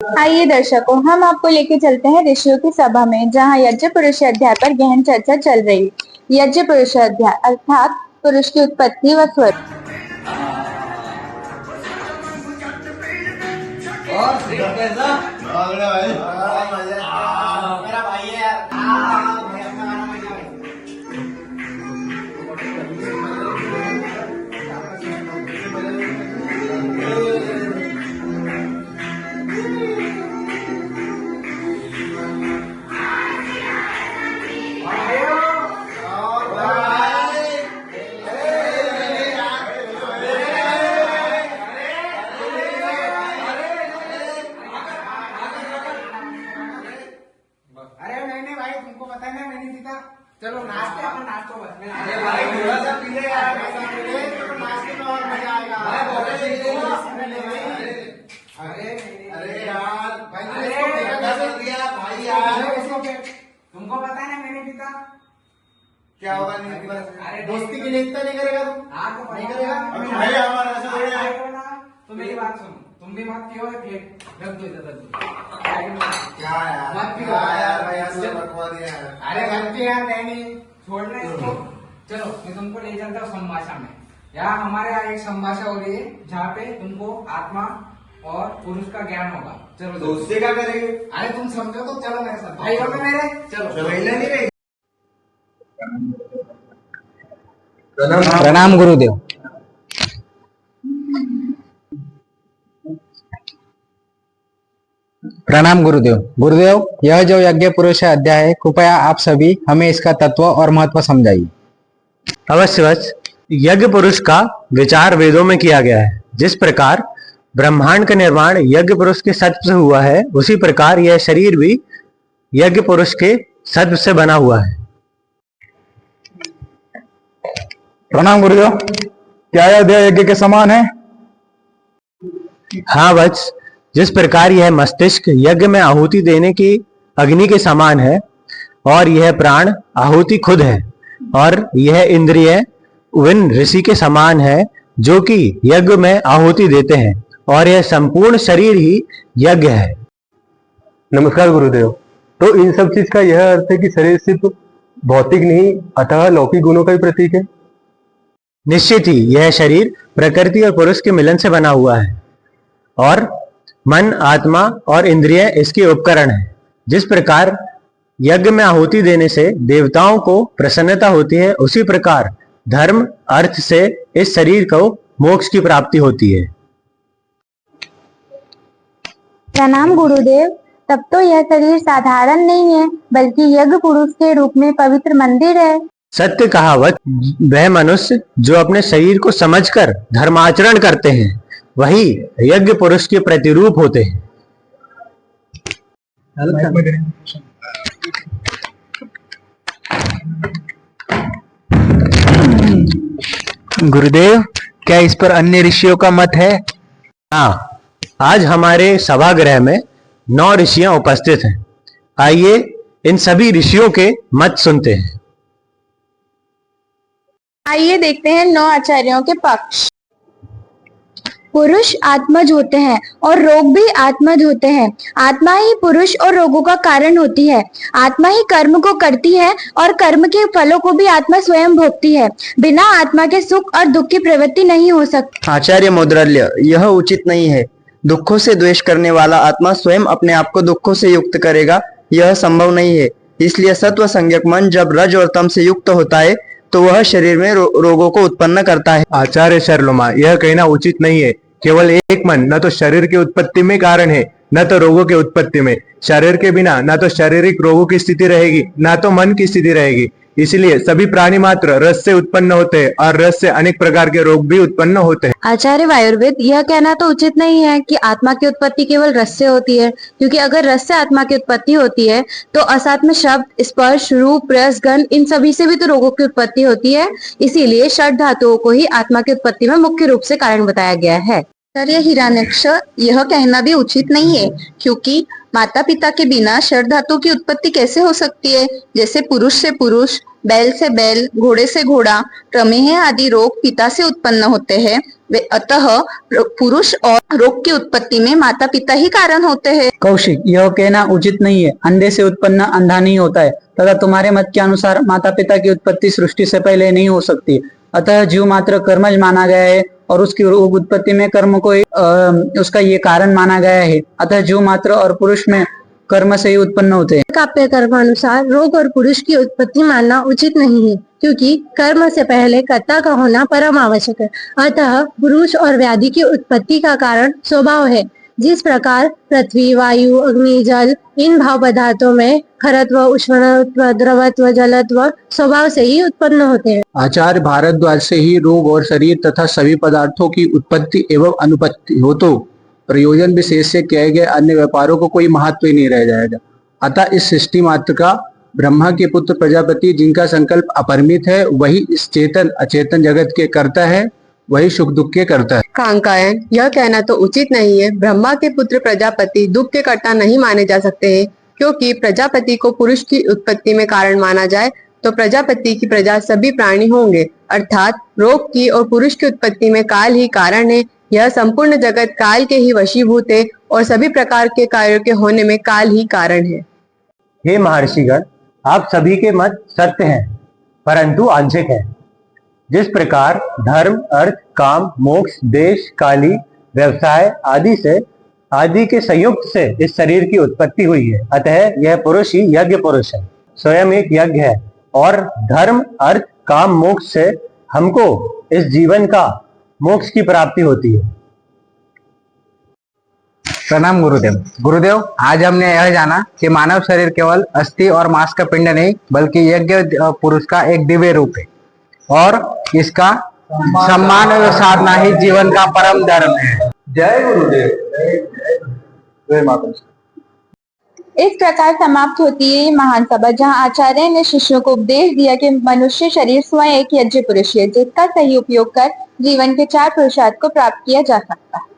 आइए दर्शकों, हम आपको लेके चलते हैं ऋषियों की सभा में, जहाँ यज्ञ पुरुष अध्याय पर गहन चर्चा चल रही है। यज्ञ पुरुष अध्याय अर्थात पुरुष की उत्पत्ति व स्वर। मेरा भाई है यार। अरे नहीं भाई, तुमको पता है ना मैंने जीता। चलो नाचते अपन, नाचो बस। अरे भाई थोड़ा सा पी ले यार, पैसा मिले तो नाचने में और मजा आएगा। अरे यार भाई, भाई यार तुमको पता है ना मैंने जीता। क्या होगा? अरे दोस्ती के लिए इतना नहीं करेगा तू? नहीं करेगा भाई हमारा ऐसा थोड़ी है। तो मेरी बात सुनो, तुम भी मत पियो, प्लेट रख दो इधर, रख दो। क्या यार मत पियो यार, भाई ऐसे बकवा दिया यार। अरे रख दे यार, नहीं छोड़ना इसको। चलो मैं तुमको ले चलता हूँ संभाषा में। यहाँ हमारे यहाँ एक संभाषा हो रही है, जहाँ पे तुमको आत्मा और पुरुष का ज्ञान होगा। चलो तो उससे क्या करेंगे? अरे तुम समझो तो चलो मेरे साथ, भाई हो मेरे। चलो नहीं रही। प्रणाम गुरुदेव। प्रणाम गुरुदेव। गुरुदेव, यह जो यज्ञ पुरुष अध्याय है, कृपया आप सभी हमें इसका तत्व और महत्व समझाइए। अवश्य। यज्ञ पुरुष का विचार वेदों में किया गया है। जिस प्रकार ब्रह्मांड का निर्माण यज्ञ पुरुष के सत्व से हुआ है, उसी प्रकार यह शरीर भी यज्ञ पुरुष के सत्व से बना हुआ है। प्रणाम गुरुदेव। क्या यह देह यज्ञ के समान है? हाँ वत्स, जिस प्रकार यह मस्तिष्क यज्ञ में आहुति देने की अग्नि के समान है, और यह प्राण आहुति खुद है, और यह इंद्रिय उन ऋषि के समान है जो कि यज्ञ में आहुति देते हैं, और यह संपूर्ण शरीर ही यज्ञ है। नमस्कार गुरुदेव। तो इन सब चीज का यह अर्थ है कि शरीर सिर्फ भौतिक नहीं, अतः लौकिक गुणों का भी प्रतीक है। निश्चित ही यह शरीर प्रकृति और पुरुष के मिलन से बना हुआ है, और मन, आत्मा और इंद्रिय इसके उपकरण हैं। जिस प्रकार यज्ञ में आहुति देने से देवताओं को प्रसन्नता होती है, उसी प्रकार धर्म अर्थ से इस शरीर को मोक्ष की प्राप्ति होती है। प्रणाम गुरुदेव। तब तो यह शरीर साधारण नहीं है, बल्कि यज्ञ पुरुष के रूप में पवित्र मंदिर है। सत्य कहावत, वह मनुष्य जो अपने शरीर को समझकर धर्माचरण करते हैं, वही यज्ञ पुरुष के प्रतिरूप होते हैं। गुरुदेव, क्या इस पर अन्य ऋषियों का मत है? हाँ, आज हमारे सभागृह में 9 ऋषियां उपस्थित हैं। आइए इन सभी ऋषियों के मत सुनते हैं। आइए देखते हैं 9 आचार्यों के पक्ष। पुरुष आत्मज होते हैं और रोग भी आत्मज होते हैं। आत्मा ही पुरुष और रोगों का कारण होती है। आत्मा ही कर्म को करती है और कर्म के फलों को भी आत्मा स्वयं भोगती है। बिना आत्मा के सुख और दुख की प्रवृत्ति नहीं हो सकती। आचार्य मौद्गल्य, यह उचित नहीं है। दुखों से द्वेष करने वाला आत्मा स्वयं अपने आप को दुखों से युक्त करेगा, यह संभव नहीं है। इसलिए सत्व संज्ञक मन जब रज और तम से युक्त होता है, तो वह शरीर में रोगों को उत्पन्न करता है। आचार्य शर्लोमा, यह कहना उचित नहीं है। केवल एक मन न तो शरीर की उत्पत्ति में कारण है, न तो रोगों की उत्पत्ति में। शरीर के बिना न तो शारीरिक रोगों की स्थिति रहेगी, न तो मन की स्थिति रहेगी। इसलिए सभी प्राणी मात्र रस से उत्पन्न होते हैं, और रस से अनेक प्रकार के रोग भी उत्पन्न होते हैं। आचार्य वायुर्वेद, यह कहना तो उचित नहीं है कि आत्मा की उत्पत्ति केवल रस से होती है, क्योंकि अगर रस से आत्मा की उत्पत्ति होती है तो असात में शब्द, स्पर्श, रूप, रस, गंध, इन सभी से भी तो रोगों की उत्पत्ति होती है। इसीलिए षड धातुओं को ही आत्मा की उत्पत्ति में मुख्य रूप से कारण बताया गया है। आचार्य हिरण्यक्ष, यह कहना भी उचित नहीं है, क्योंकि माता पिता के बिना क्षर धातु की उत्पत्ति कैसे हो सकती है? जैसे पुरुष से पुरुष, बैल से बैल, घोड़े से घोड़ा, प्रमेह आदि रोग पिता से उत्पन्न होते हैं। वे अतः पुरुष और रोग की उत्पत्ति में माता पिता ही कारण होते हैं। कौशिक, यह कहना उचित नहीं है। अंधे से उत्पन्न अंधा नहीं होता है तथा तुम्हारे मत के अनुसार माता पिता की उत्पत्ति सृष्टि से पहले नहीं हो सकती। अतः जीव मात्र कर्मज माना गया है और उसकी रोग उत्पत्ति में कर्म को उसका ये कारण माना गया है। अतः जीव मात्र और पुरुष में कर्म से ही उत्पन्न होते हैं। काव्य कर्मानुसार रोग और पुरुष की उत्पत्ति मानना उचित नहीं है, क्योंकि कर्म से पहले कर्ता का होना परम आवश्यक है। अतः पुरुष और व्याधि की उत्पत्ति का कारण स्वभाव है। जिस प्रकार पृथ्वी, वायु, अग्नि, जल इन भाव पदार्थों में खरत्व, उष्णत्व, द्रवत्व, जलत्व स्वभाव से ही उत्पन्न होते हैं। आचार्य भारद्वाज से ही रोग और शरीर तथा सभी पदार्थों की उत्पत्ति एवं अनुपत्ति हो तो प्रयोजन विशेष से किए गए अन्य व्यापारों को कोई महत्व ही नहीं रह जाएगा। अतः इस सृष्टि मात्र का ब्रह्मा के पुत्र प्रजापति, जिनका संकल्प अपरिमित है, वही इस चेतन अचेतन जगत के करता है, वही सुख दुख के करता है। कांकायन, यह कहना तो उचित नहीं है। ब्रह्मा के पुत्र प्रजापति दुख के कर्ता नहीं माने जा सकते हैं, क्योंकि प्रजापति को पुरुष की उत्पत्ति में कारण माना जाए तो प्रजापति की प्रजा सभी प्राणी होंगे, अर्थात रोग की और पुरुष की उत्पत्ति में काल ही कारण है। यह संपूर्ण जगत काल के ही वशीभूत है और सभी प्रकार के कार्यों के होने में काल ही कारण है। हे महर्षिगण, आप सभी के मत सत्य हैं, परंतु आंशिक हैं। जिस प्रकार धर्म, अर्थ, काम, मोक्ष, देश, काली, व्यवसाय आदि के संयुक्त से इस शरीर की उत्पत्ति हुई है, अतः यह पुरुष ही यज्ञ पुरुष है, स्वयं एक यज्ञ है। और धर्म, अर्थ, काम, मोक्ष से हमको इस जीवन का मोक्ष की प्राप्ति होती है। प्रणाम गुरुदेव। गुरुदेव, आज हमने यह जाना कि मानव शरीर केवल अस्थि और मांस का पिंड नहीं, बल्कि यज्ञ पुरुष का एक दिव्य रूप है और इसका सम्मान और साधना ही जीवन का परम धर्म है। जय गुरुदेव। जय माता। इस प्रकार समाप्त होती है ये महान सभा, जहाँ आचार्य ने शिष्यों को उपदेश दिया कि मनुष्य शरीर स्वयं एक यज्ञ पुरुष है, जिसका सही उपयोग कर जीवन के 4 पुरुषार्थ को प्राप्त किया जा सकता है।